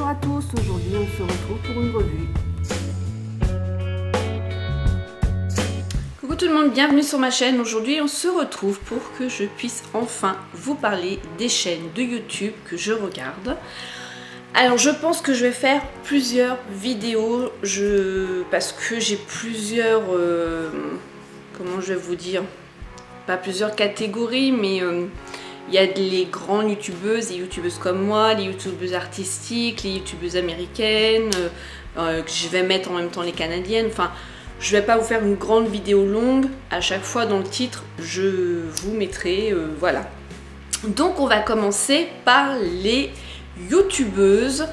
Bonjour à tous, aujourd'hui on se retrouve pour une revue. Coucou tout le monde, bienvenue sur ma chaîne. Aujourd'hui on se retrouve pour que je puisse enfin vous parler des chaînes de YouTube que je regarde. Alors je pense que je vais faire plusieurs vidéos parce que j'ai plusieurs, comment je vais vous dire, pas plusieurs catégories, mais il y a les grandes youtubeuses, les youtubeuses comme moi, les youtubeuses artistiques, les youtubeuses américaines, que je vais mettre en même temps les canadiennes. Enfin, je vais pas vous faire une grande vidéo longue. À chaque fois dans le titre, je vous mettrai, voilà. Donc on va commencer par les youtubeuses,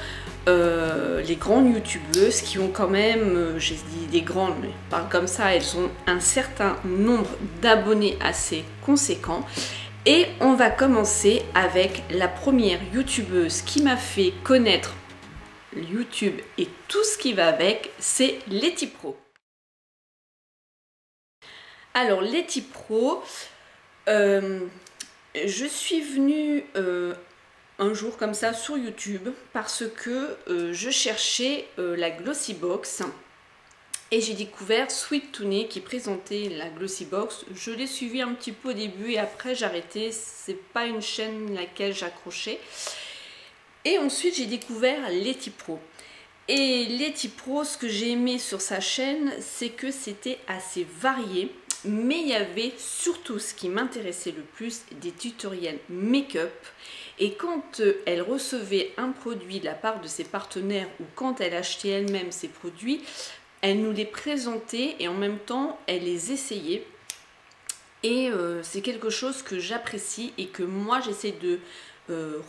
les grandes youtubeuses qui ont quand même, j'ai dit des grandes, mais je parle comme ça, elles ont un certain nombre d'abonnés assez conséquent. Et on va commencer avec la première youtubeuse qui m'a fait connaître YouTube et tout ce qui va avec, c'est Letty Pro. Alors Letty Pro, je suis venue un jour comme ça sur YouTube parce que je cherchais la Glossybox. Et j'ai découvert Sweet Toonie qui présentait la Glossybox. Je l'ai suivi un petit peu au début et après j'ai arrêté. C'est pas une chaîne laquelle j'accrochais. Et ensuite j'ai découvert Letty Pro. Et Letty Pro, ce que j'ai aimé sur sa chaîne, c'est que c'était assez varié. Mais il y avait surtout ce qui m'intéressait le plus, des tutoriels make-up. Et quand elle recevait un produit de la part de ses partenaires ou quand elle achetait elle-même ses produits, elle nous les présentait et en même temps, elle les essayait. Et c'est quelque chose que j'apprécie et que moi, j'essaie de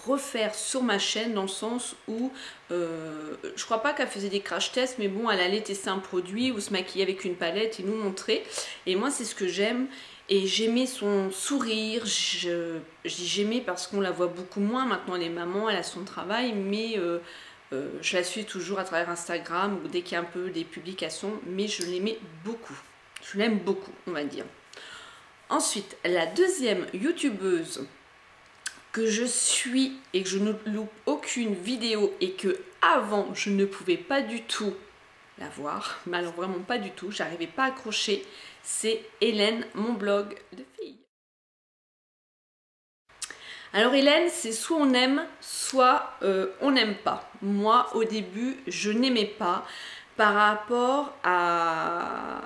refaire sur ma chaîne dans le sens où je crois pas qu'elle faisait des crash tests, mais bon, elle allait tester un produit ou se maquiller avec une palette et nous montrer. Et moi, c'est ce que j'aime. Et j'aimais son sourire. Je dis j'aimais parce qu'on la voit beaucoup moins. Maintenant, elle est maman, elle a son travail, mais je la suis toujours à travers Instagram ou dès qu'il y a un peu des publications, mais je l'aimais beaucoup. Je l'aime beaucoup, on va dire. Ensuite, la deuxième youtubeuse que je suis et que je ne loupe aucune vidéo et que avant je ne pouvais pas du tout la voir, mais alors vraiment pas du tout, j'arrivais pas à accrocher, c'est Hélène, mon blog de filles. Alors Hélène, c'est soit on aime, soit on n'aime pas. Moi, au début, je n'aimais pas par rapport à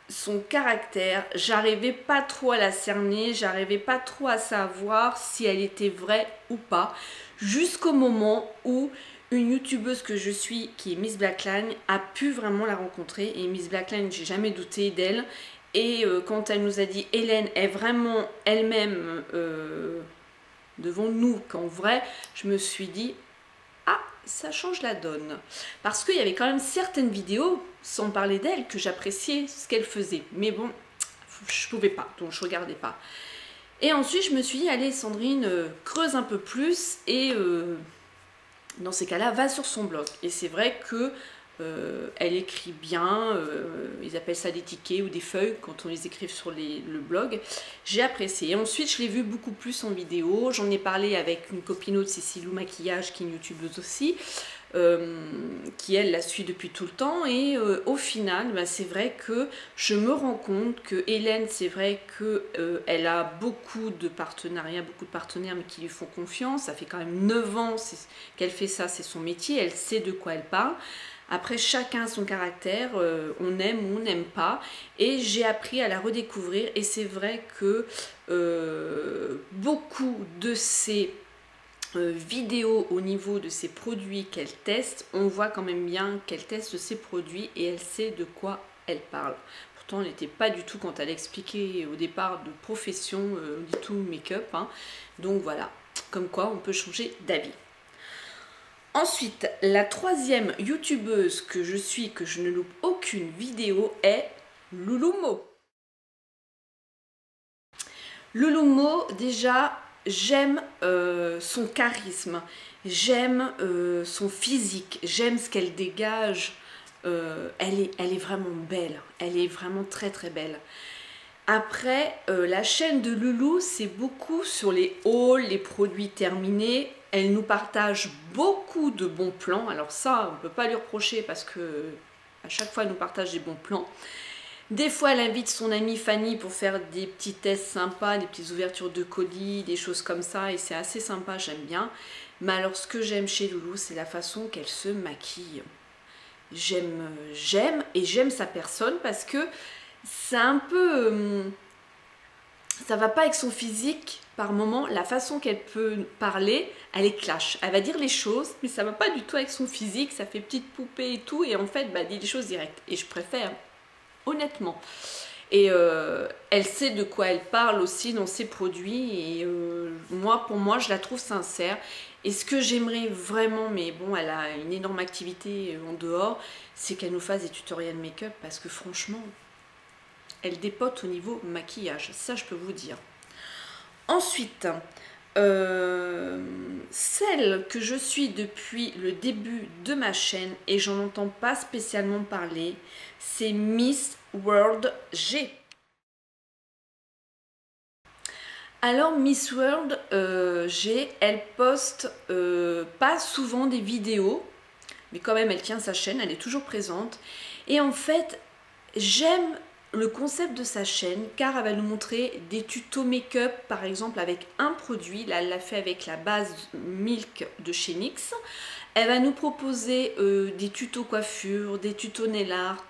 son caractère. J'arrivais pas trop à la cerner, j'arrivais pas trop à savoir si elle était vraie ou pas. Jusqu'au moment où une youtubeuse que je suis, qui est Miss Blackline, a pu vraiment la rencontrer. Et Miss Blackline, j'ai jamais douté d'elle. Et quand elle nous a dit Hélène est vraiment elle-même devant nous qu'en vrai, je me suis dit ah, ça change la donne. Parce qu'il y avait quand même certaines vidéos, sans parler d'elle, que j'appréciais ce qu'elle faisait. Mais bon, je pouvais pas, donc je regardais pas. Et ensuite, je me suis dit, allez Sandrine, creuse un peu plus et dans ces cas-là, va sur son blog. Et c'est vrai que elle écrit bien, ils appellent ça des tickets ou des feuilles quand on les écrit sur le blog. J'ai apprécié. Et ensuite, je l'ai vu beaucoup plus en vidéo. J'en ai parlé avec une copine de Cécilou Maquillage, qui est une youtubeuse aussi, qui elle la suit depuis tout le temps. Et au final, bah, c'est vrai que je me rends compte que Hélène, c'est vrai qu'elle a beaucoup de partenariats, beaucoup de partenaires, mais qui lui font confiance. Ça fait quand même 9 ans qu'elle fait ça, c'est son métier, elle sait de quoi elle parle. Après, chacun a son caractère, on aime ou on n'aime pas. Et j'ai appris à la redécouvrir. Et c'est vrai que beaucoup de ces vidéos au niveau de ces produits qu'elle teste, on voit quand même bien qu'elle teste ces produits et elle sait de quoi elle parle. Pourtant, elle n'était pas du tout, quand elle expliquait au départ, de profession, du tout make-up. Hein. Donc voilà, comme quoi on peut changer d'avis. Ensuite, la troisième youtubeuse que je suis, que je ne loupe aucune vidéo, est Louloumo. Louloumo, déjà, j'aime son charisme, j'aime son physique, j'aime ce qu'elle dégage. Elle est vraiment belle, elle est vraiment très très belle. Après, la chaîne de Loulou, c'est beaucoup sur les hauls, les produits terminés. Elle nous partage beaucoup de bons plans. Alors ça, on ne peut pas lui reprocher parce que à chaque fois, elle nous partage des bons plans. Des fois, elle invite son amie Fanny pour faire des petits tests sympas, des petites ouvertures de colis, des choses comme ça. Et c'est assez sympa, j'aime bien. Mais alors, ce que j'aime chez Loulou, c'est la façon qu'elle se maquille. J'aime sa personne parce que c'est un peu... ça va pas avec son physique par moment. La façon qu'elle peut parler, elle est clash. Elle va dire les choses, mais ça va pas du tout avec son physique. Ça fait petite poupée et tout. Et en fait, bah, elle dit les choses directes. Et je préfère... honnêtement. Et elle sait de quoi elle parle aussi dans ses produits. Et pour moi, je la trouve sincère. Et ce que j'aimerais vraiment, mais bon, elle a une énorme activité en dehors, c'est qu'elle nous fasse des tutoriels make-up parce que franchement, elle dépote au niveau maquillage. Ça, je peux vous dire. Ensuite, celle que je suis depuis le début de ma chaîne et j'en entends pas spécialement parler, c'est Miss World G. Alors Miss World G, elle poste pas souvent des vidéos, mais quand même elle tient sa chaîne, elle est toujours présente. Et en fait, j'aime le concept de sa chaîne car elle va nous montrer des tutos make-up par exemple avec un produit. Là elle l'a fait avec la base Milk de chez NYX. Elle va nous proposer des tutos coiffure, des tutos nail art,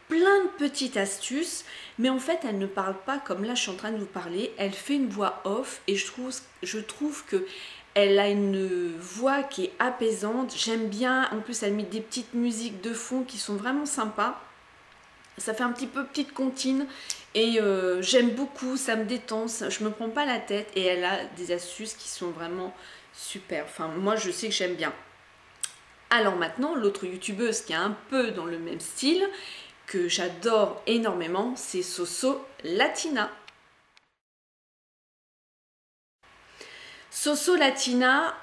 plein de petites astuces, mais en fait elle ne parle pas comme là je suis en train de vous parler. Elle fait une voix off et je trouve que elle a une voix qui est apaisante. J'aime bien, en plus elle met des petites musiques de fond qui sont vraiment sympas. Ça fait un petit peu petite comptine et j'aime beaucoup, ça me détend, je me prends pas la tête et elle a des astuces qui sont vraiment super. Enfin, moi je sais que j'aime bien. Alors maintenant, l'autre youtubeuse qui est un peu dans le même style, que j'adore énormément, c'est Soso Latina. Soso Latina,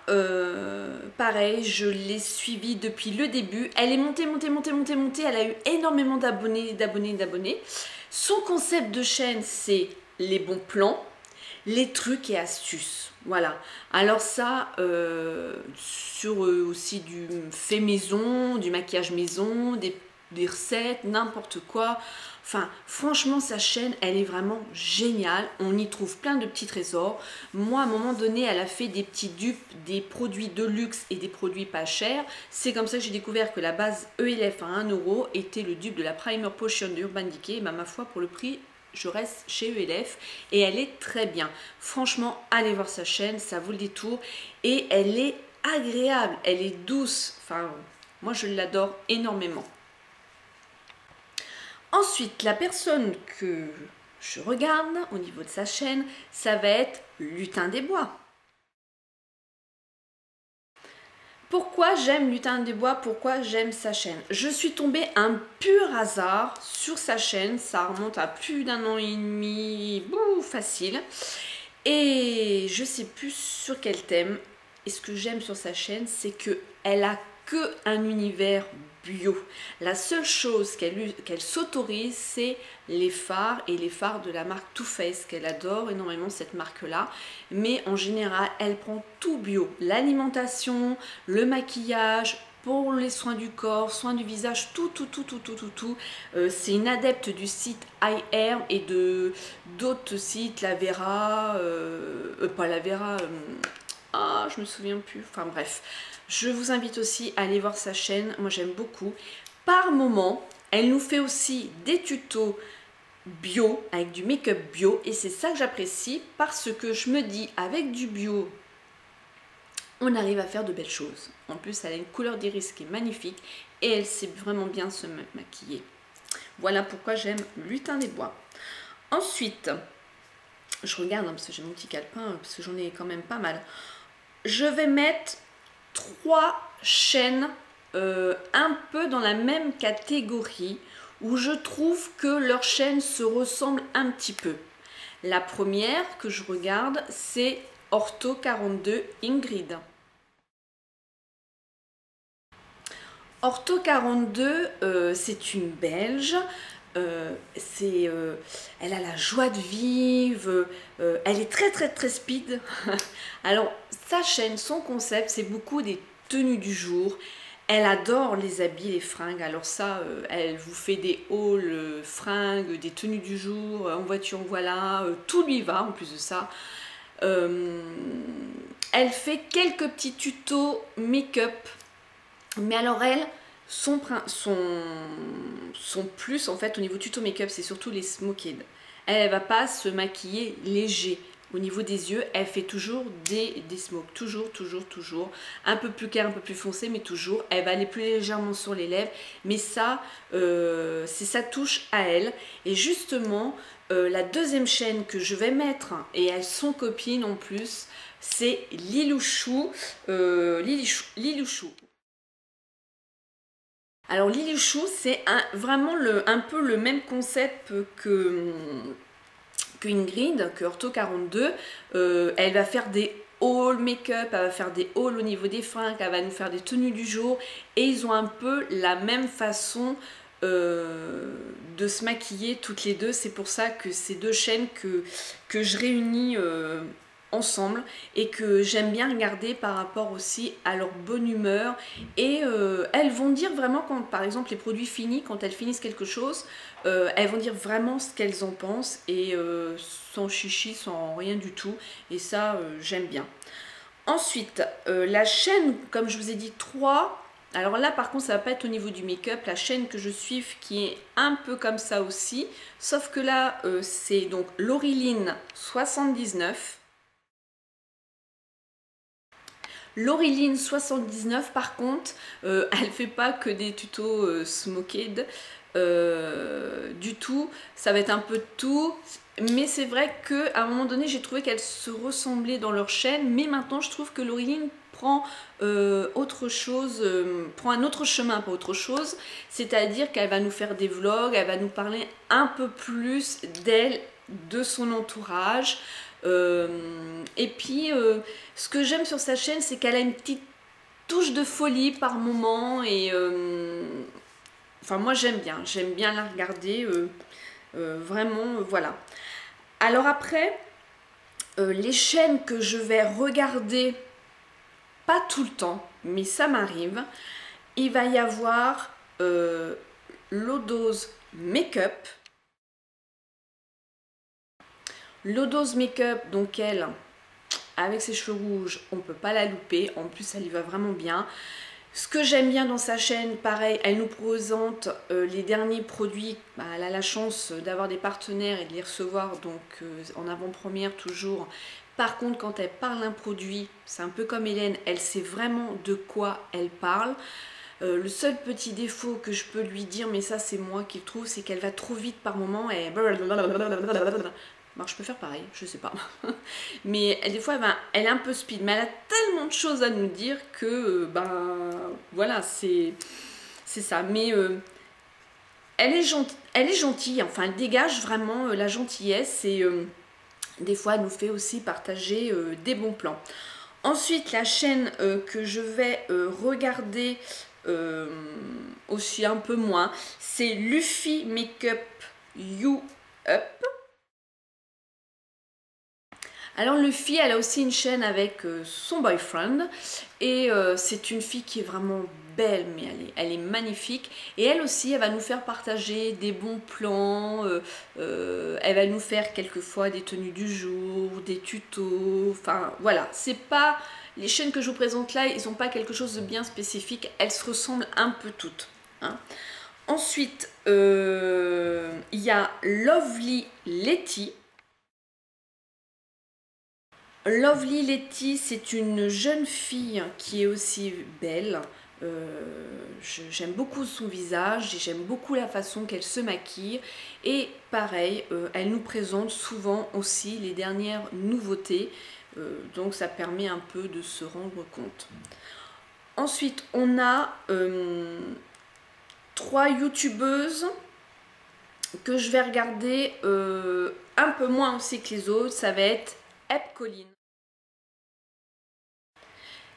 pareil, je l'ai suivie depuis le début. Elle est montée. Elle a eu énormément d'abonnés. Son concept de chaîne, c'est les bons plans, les trucs et astuces. Voilà. Alors ça, sur aussi du fait maison, du maquillage maison, des recettes, n'importe quoi. Enfin, franchement, sa chaîne, elle est vraiment géniale. On y trouve plein de petits trésors. Moi, à un moment donné, elle a fait des petits dupes, des produits de luxe et des produits pas chers. C'est comme ça que j'ai découvert que la base ELF à 1 € était le dupe de la Primer Potion de Urban Decay. Bah, ma foi, pour le prix, je reste chez ELF et elle est très bien. Franchement, allez voir sa chaîne, ça vaut le détour. Et elle est agréable, elle est douce. Enfin, moi, je l'adore énormément. Ensuite, la personne que je regarde au niveau de sa chaîne, ça va être Lutin des Bois. Pourquoi j'aime Lutin des Bois? Pourquoi j'aime sa chaîne? Je suis tombée un pur hasard sur sa chaîne, ça remonte à plus d'1 an et demi, facile. Et je sais plus sur quel thème. Et ce que j'aime sur sa chaîne, c'est qu'elle a que un univers bio. La seule chose qu'elle s'autorise, c'est les fards et les fards de la marque Too Faced, qu'elle adore énormément cette marque-là. Mais en général, elle prend tout bio. L'alimentation, le maquillage, pour les soins du corps, soins du visage, tout. C'est une adepte du site iHair et de d'autres sites, la Vera, pas la Vera, je me souviens plus, enfin bref. Je vous invite aussi à aller voir sa chaîne, moi j'aime beaucoup. Par moment, elle nous fait aussi des tutos bio, avec du make-up bio, et c'est ça que j'apprécie, parce que je me dis, avec du bio, on arrive à faire de belles choses. En plus, elle a une couleur d'iris qui est magnifique, et elle sait vraiment bien se maquiller. Voilà pourquoi j'aime Lutin des Bois. Ensuite, je regarde, parce que j'ai mon petit calepin, parce que j'en ai quand même pas mal. Je vais mettre 3 chaînes un peu dans la même catégorie où je trouve que leurs chaînes se ressemblent un petit peu. La première que je regarde, c'est Ortho 42 Ingrid. Ortho 42, c'est une Belge. Elle a la joie de vivre, elle est très speed. Alors sa chaîne, son concept, c'est beaucoup des tenues du jour. Elle adore les habits, les fringues. Alors ça, elle vous fait des hauls fringues, des tenues du jour, en voiture, voilà, tout lui va en plus de ça. Elle fait quelques petits tutos make-up, mais alors elle, son plus en fait au niveau tuto make-up, c'est surtout les smoked. Elle va pas se maquiller léger. Au niveau des yeux, elle fait toujours des smokes, toujours, un peu plus clair, un peu plus foncé, mais toujours. Elle va aller plus légèrement sur les lèvres, mais ça, c'est sa touche à elle. Et justement, la deuxième chaîne que je vais mettre, et elles sont copines en plus, c'est Lilouchou. Lilouchou. Alors Lilouchou, c'est vraiment un peu le même concept que Ingrid, que Ortho 42. Elle va faire des hauls make-up, elle va faire des hauls au niveau des fringues, elle va nous faire des tenues du jour, et ils ont un peu la même façon de se maquiller toutes les deux. C'est pour ça que ces deux chaînes que je réunis ensemble et que j'aime bien regarder par rapport aussi à leur bonne humeur. Et elles vont dire vraiment, quand par exemple les produits finis, quand elles finissent quelque chose, elles vont dire vraiment ce qu'elles en pensent, et sans chichi, sans rien du tout. Et ça, j'aime bien. Ensuite, la chaîne, comme je vous ai dit, 3. Alors là, par contre, ça va pas être au niveau du make-up. La chaîne que je suis, qui est un peu comme ça aussi, sauf que là, c'est donc Laureline 79. Laureline 79, par contre, elle fait pas que des tutos smoked du tout. Ça va être un peu de tout. Mais c'est vrai qu'à un moment donné, j'ai trouvé qu'elles se ressemblaient dans leur chaîne. Mais maintenant, je trouve que Laureline prend autre chose, prend un autre chemin, pas autre chose. C'est-à-dire qu'elle va nous faire des vlogs, elle va nous parler un peu plus d'elle, de son entourage. Et puis, ce que j'aime sur sa chaîne, c'est qu'elle a une petite touche de folie par moment. Et enfin, moi, j'aime bien la regarder. Vraiment, voilà. Alors après, les chaînes que je vais regarder, pas tout le temps, mais ça m'arrive, il va y avoir Lodose Makeup. Lodose Makeup, donc elle, avec ses cheveux rouges, on ne peut pas la louper. En plus, elle y va vraiment bien. Ce que j'aime bien dans sa chaîne, pareil, elle nous présente les derniers produits. Bah, elle a la chance d'avoir des partenaires et de les recevoir, donc en avant-première toujours. Par contre, quand elle parle d'un produit, c'est un peu comme Hélène, elle sait vraiment de quoi elle parle. Le seul petit défaut que je peux lui dire, mais ça c'est moi qui le trouve, c'est qu'elle va trop vite par moment et... Alors, je peux faire pareil, je sais pas. Mais des fois, elle est un peu speed, mais elle a tellement de choses à nous dire que, voilà, c'est ça. Mais elle est gentille, enfin, elle dégage vraiment la gentillesse, et des fois, elle nous fait aussi partager des bons plans. Ensuite, la chaîne que je vais regarder aussi un peu moins, c'est Luffy Makeup You Up. Alors Luffy, elle a aussi une chaîne avec son boyfriend, et c'est une fille qui est vraiment belle, mais elle est magnifique, et elle aussi, elle va nous faire partager des bons plans, elle va nous faire quelquefois des tenues du jour, des tutos, enfin voilà, c'est pas, les chaînes que je vous présente là, ils n'ont pas quelque chose de bien spécifique, elles se ressemblent un peu toutes, hein. Ensuite, il y a Lovely Letty. Lovely Letty, c'est une jeune fille qui est aussi belle. J'aime beaucoup son visage, j'aime beaucoup la façon qu'elle se maquille. Et pareil, elle nous présente souvent aussi les dernières nouveautés. Donc ça permet un peu de se rendre compte. Ensuite, on a 3 youtubeuses que je vais regarder un peu moins aussi que les autres. Ça va être Ep Colline.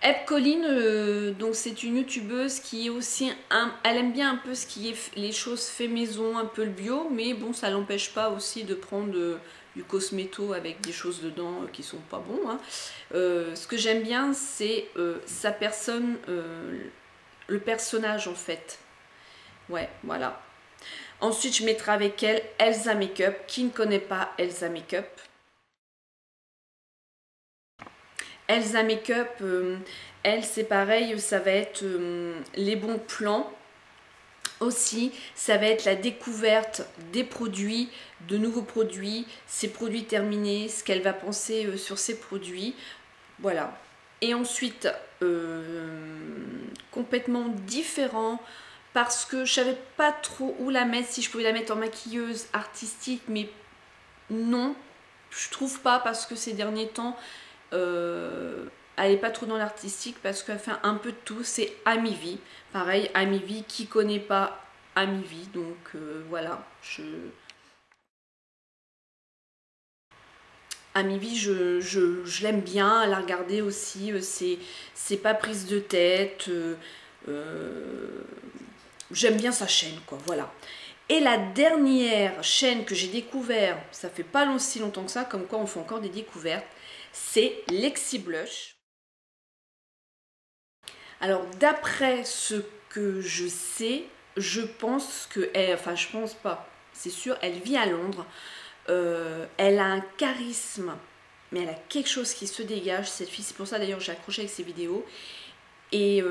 Eb Colline, donc c'est une youtubeuse qui est aussi, elle aime bien un peu ce qui est les choses fait maison, un peu le bio, mais bon, ça l'empêche pas aussi de prendre du cosméto avec des choses dedans qui sont pas bons, hein. Ce que j'aime bien, c'est sa personne, le personnage en fait. Ouais, voilà. Ensuite, je mettrai avec elle Elsa Makeup. Qui ne connaît pas Elsa Makeup? Elsa Makeup, elle c'est pareil, ça va être les bons plans. Aussi, ça va être la découverte des produits, de nouveaux produits, ses produits terminés, ce qu'elle va penser sur ses produits. Voilà. Et ensuite, complètement différent, parce que je savais pas trop où la mettre, si je pouvais la mettre en maquilleuse artistique, mais non, je trouve pas, parce que ces derniers temps, elle n'est pas trop dans l'artistique parce qu'elle fait un peu de tout. C'est Amivi, pareil, Amivi, qui connaît pas Amivi, donc voilà, Amivi, je l'aime bien, à la regarder aussi, c'est pas prise de tête, j'aime bien sa chaîne, quoi, voilà. Et la dernière chaîne que j'ai découvert, ça fait pas si longtemps que ça, comme quoi on fait encore des découvertes, c'est Lexi Blush. Alors d'après ce que je sais, je pense que, enfin je pense pas, c'est sûr, elle vit à Londres, elle a un charisme, mais elle a quelque chose qui se dégage, cette fille, c'est pour ça d'ailleurs j'ai accroché avec ses vidéos, et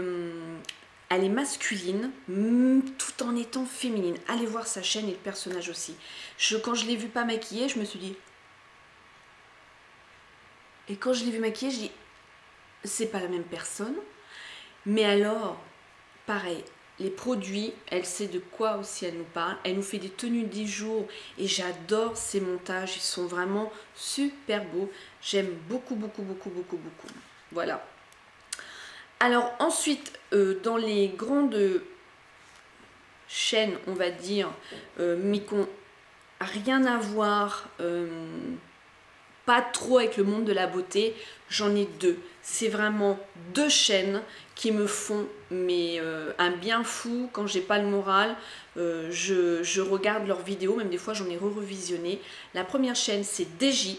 elle est masculine, tout en étant féminine. Allez voir sa chaîne et le personnage aussi. Quand je l'ai vue pas maquillée, je me suis dit... Et quand je l'ai vue maquillée, je dis, c'est pas la même personne. Mais alors, pareil, les produits, elle sait de quoi aussi elle nous parle. Elle nous fait des tenues 10 jours et j'adore ses montages. Ils sont vraiment super beaux. J'aime beaucoup, beaucoup, beaucoup, beaucoup, beaucoup. Voilà. Alors ensuite, dans les grandes chaînes, on va dire, mais qui n'ont rien à voir, pas trop avec le monde de la beauté, j'en ai deux. C'est vraiment deux chaînes qui me font un bien fou quand j'ai pas le moral. Je regarde leurs vidéos, même des fois j'en ai revisionné. La première chaîne, c'est DJ.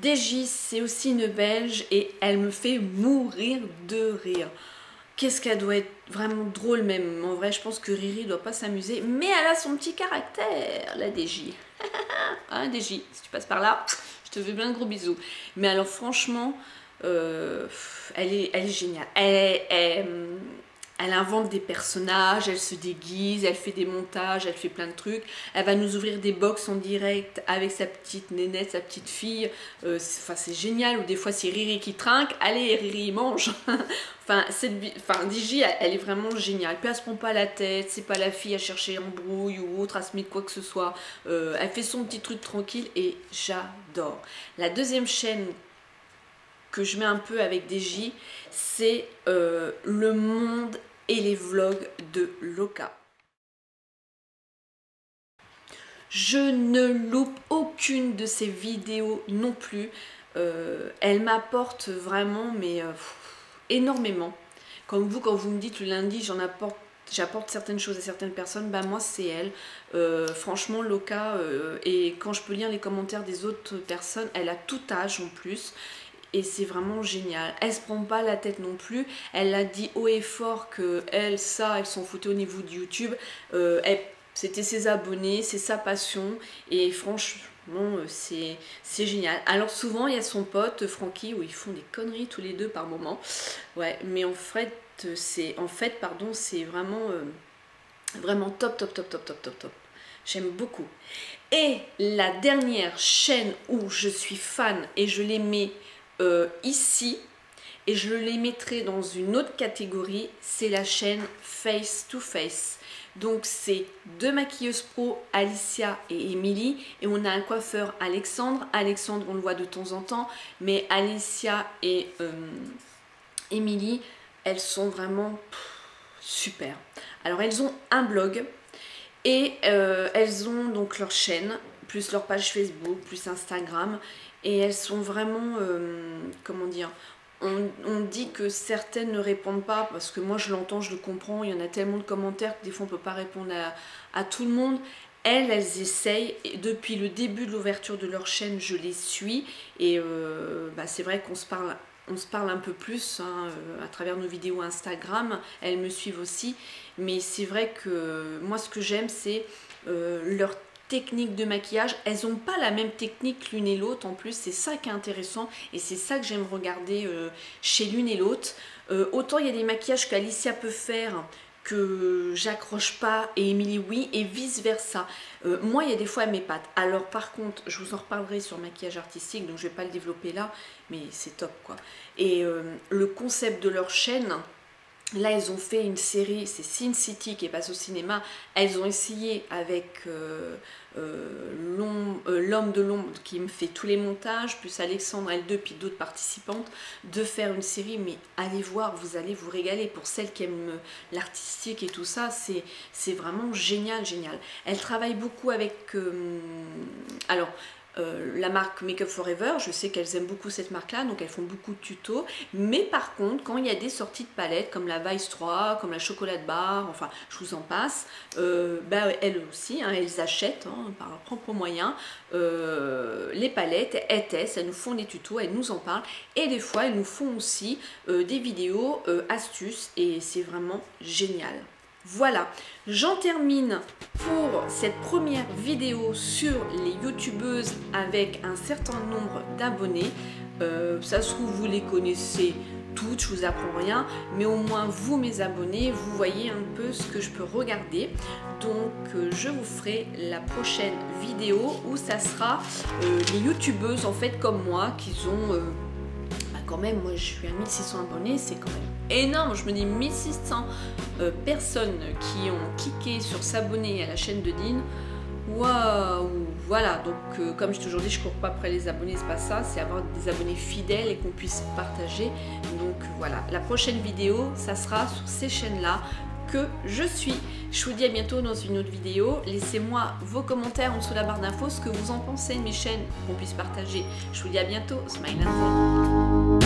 DJ, c'est aussi une Belge et elle me fait mourir de rire. Qu'est-ce qu'elle doit être vraiment drôle même. En vrai, je pense que Riri doit pas s'amuser, mais elle a son petit caractère, la DJ. Hein, DJ, si tu passes par là, je te fais bien de gros bisous. Mais alors franchement, elle est géniale. Elle invente des personnages, elle se déguise, elle fait des montages, elle fait plein de trucs. Elle va nous ouvrir des box en direct avec sa petite nénette, sa petite fille. Enfin, c'est génial. Ou des fois, c'est Riri qui trinque. Allez, Riri, mange. Enfin, DJ, elle est vraiment géniale. Puis elle se prend pas la tête. C'est pas la fille à chercher embrouille ou autre, à se mettre quoi que ce soit. Elle fait son petit truc tranquille et j'adore. La deuxième chaîne que je mets un peu avec DJ, c'est le monde et les vlogs de Loca. Je ne loupe aucune de ses vidéos non plus. Elle m'apporte vraiment énormément. Comme vous, quand vous me dites le lundi, j'apporte certaines choses à certaines personnes, bah moi c'est elle. Franchement Loca, et quand je peux lire les commentaires des autres personnes, elle a tout âge en plus. Et c'est vraiment génial. Elle se prend pas la tête non plus. Elle a dit haut et fort que elle s'en foutait au niveau de YouTube. C'était ses abonnés, c'est sa passion. Et franchement, c'est génial. Alors souvent, il y a son pote, Francky, où ils font des conneries tous les deux par moment. Ouais, mais en fait, c'est vraiment, vraiment top, top, top, top, top, top, top. J'aime beaucoup. Et la dernière chaîne où je suis fan et je les mets ici, et je les mettrai dans une autre catégorie, c'est la chaîne Face to Face. Donc c'est deux maquilleuses pro, Alicia et Émilie, et on a un coiffeur, Alexandre. Alexandre, on le voit de temps en temps, mais Alicia et Émilie, elles sont vraiment super. Alors elles ont un blog et elles ont donc leur chaîne, plus leur page Facebook, plus Instagram. et elles sont vraiment, comment dire, on dit que certaines ne répondent pas, parce que moi je l'entends, je le comprends, il y en a tellement de commentaires que des fois on ne peut pas répondre à tout le monde. Elles essayent, et depuis le début de l'ouverture de leur chaîne, je les suis, et c'est vrai qu'on se parle un peu plus hein, à travers nos vidéos Instagram. Elles me suivent aussi, mais c'est vrai que moi ce que j'aime c'est leur technique de maquillage. Elles n'ont pas la même technique l'une et l'autre, en plus c'est ça qui est intéressant et c'est ça que j'aime regarder chez l'une et l'autre. Autant il y a des maquillages qu'Alicia peut faire que j'accroche pas et Émilie oui, et vice versa. Moi il y a des fois elle m'épate. Alors par contre je vous en reparlerai sur maquillage artistique, donc je vais pas le développer là, mais c'est top quoi. Et le concept de leur chaîne, là elles ont fait une série, c'est Sin City qui passe au cinéma. Elles ont essayé avec l'homme de l'ombre qui me fait tous les montages, plus Alexandre L2 puis d'autres participantes, de faire une série. Mais allez voir, vous allez vous régaler. Pour celles qui aiment l'artistique et tout ça, c'est vraiment génial, génial. Elles travaillent beaucoup avec la marque Make Up For Ever. Je sais qu'elles aiment beaucoup cette marque là, donc elles font beaucoup de tutos. Mais par contre quand il y a des sorties de palettes comme la Vice 3, comme la Chocolate Bar, enfin je vous en passe, elles aussi hein, elles achètent hein, par leurs propres moyens les palettes, elles testent, elles nous font des tutos, elles nous en parlent, et des fois elles nous font aussi des vidéos astuces, et c'est vraiment génial. Voilà, j'en termine pour cette première vidéo sur les youtubeuses avec un certain nombre d'abonnés. Ça se trouve vous les connaissez toutes, je vous apprends rien, mais au moins vous mes abonnés, vous voyez un peu ce que je peux regarder. Donc je vous ferai la prochaine vidéo où ça sera les youtubeuses en fait comme moi qui ont quand même, moi je suis à 1600 abonnés, c'est quand même énorme. Je me dis 1600 personnes qui ont cliqué sur s'abonner à la chaîne de Dean. Waouh! Voilà, donc comme je t'ai toujours dit, je cours pas après les abonnés, c'est pas ça, c'est avoir des abonnés fidèles et qu'on puisse partager. Donc voilà, la prochaine vidéo, ça sera sur ces chaînes-là que je suis. Je vous dis à bientôt dans une autre vidéo. Laissez-moi vos commentaires en dessous de la barre d'infos, ce que vous en pensez de mes chaînes, qu'on puisse partager. Je vous dis à bientôt. Smile and Fun.